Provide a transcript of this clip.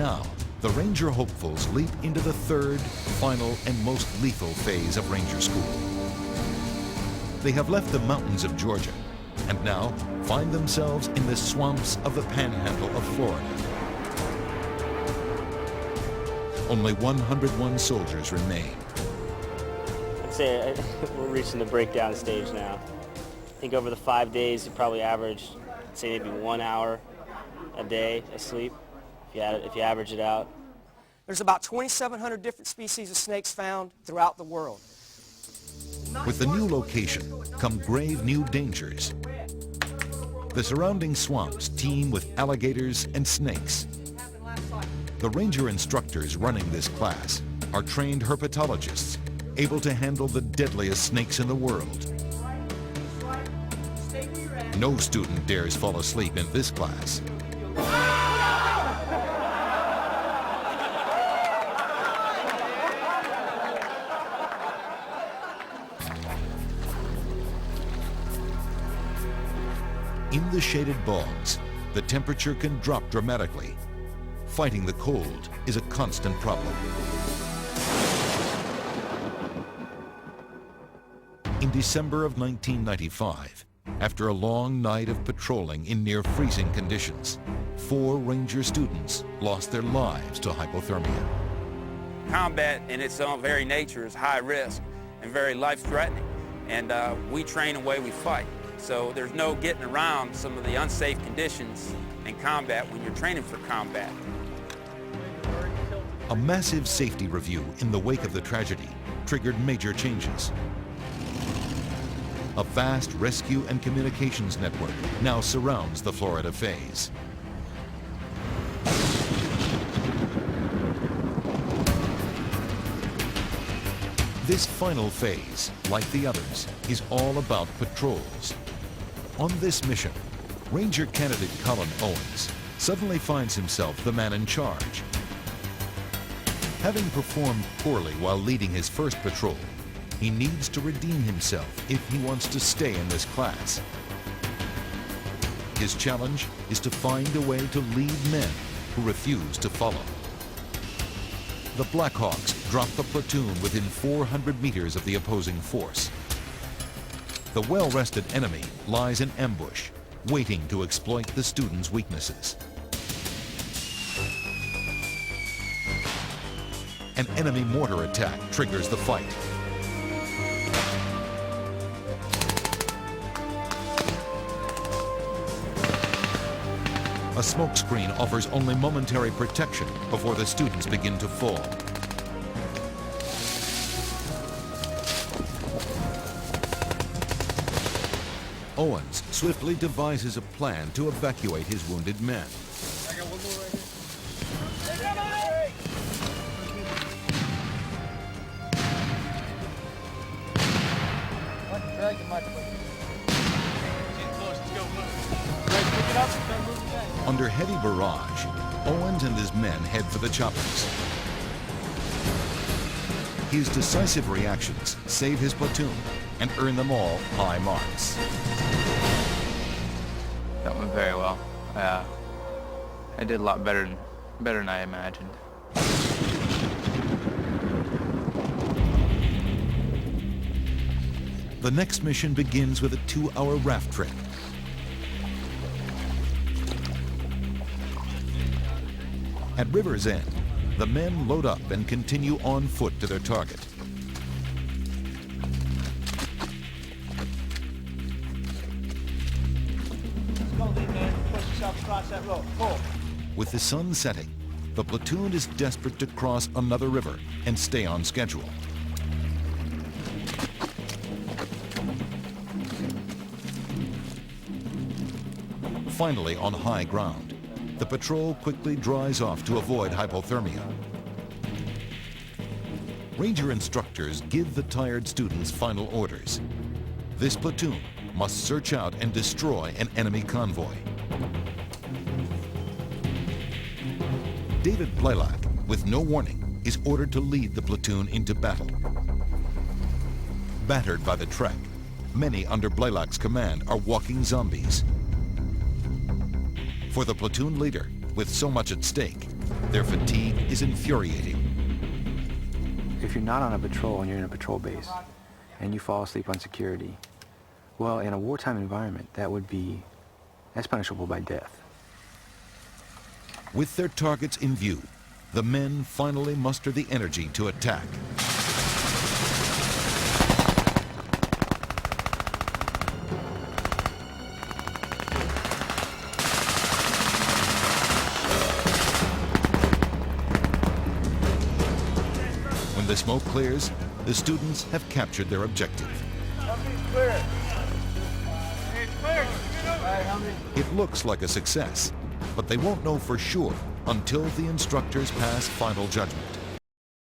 now, the Ranger hopefuls leap into the third, final, and most lethal phase of Ranger School. They have left the mountains of Georgia and now find themselves in the swamps of the panhandle of Florida. Only 101 soldiers remain. I'd say we're reaching the breakdown stage now. I think over the 5 days, you probably average, say maybe 1 hour a day of sleep, if you average it out. There's about 2,700 different species of snakes found throughout the world. With the new location come grave new dangers. The surrounding swamps teem with alligators and snakes. The ranger instructors running this class are trained herpetologists, able to handle the deadliest snakes in the world. No student dares fall asleep in this class. In the shaded bogs, the temperature can drop dramatically. Fighting the cold is a constant problem. In December of 1995, after a long night of patrolling in near freezing conditions, 4 Ranger students lost their lives to hypothermia. Combat in its own very nature is high risk and very life-threatening, and we train the way we fight. So there's no getting around some of the unsafe conditions in combat when you're training for combat. A massive safety review in the wake of the tragedy triggered major changes. A vast rescue and communications network now surrounds the Florida phase. This final phase, like the others, is all about patrols. On this mission, Ranger candidate Colin Owens suddenly finds himself the man in charge. Having performed poorly while leading his first patrol, he needs to redeem himself if he wants to stay in this class. His challenge is to find a way to lead men who refuse to follow. The Blackhawks drop the platoon within 400 meters of the opposing force. The well-rested enemy lies in ambush, waiting to exploit the students' weaknesses. An enemy mortar attack triggers the fight. A smokescreen offers only momentary protection before the students begin to fall. Owens swiftly devises a plan to evacuate his wounded men. Under heavy barrage, Owens and his men head for the choppers. His decisive reactions save his platoon and earn them all high marks. That went very well. I did a lot better than I imagined. The next mission begins with a 2-hour raft trip. At River's End, the men load up and continue on foot to their target. With the sun setting, the platoon is desperate to cross another river and stay on schedule. Finally on high ground, the patrol quickly dries off to avoid hypothermia. Ranger instructors give the tired students final orders. This platoon must search out and destroy an enemy convoy. David Blaylock, with no warning, is ordered to lead the platoon into battle. Battered by the trek, many under Blaylock's command are walking zombies. For the platoon leader, with so much at stake, Their fatigue is infuriating. If you're not on a patrol and you're in a patrol base and you fall asleep on security, well, in a wartime environment, that's punishable by death. With their targets in view, the men finally muster the energy to attack. When the smoke clears, the students have captured their objective. It looks like a success, but they won't know for sure until the instructors pass final judgment.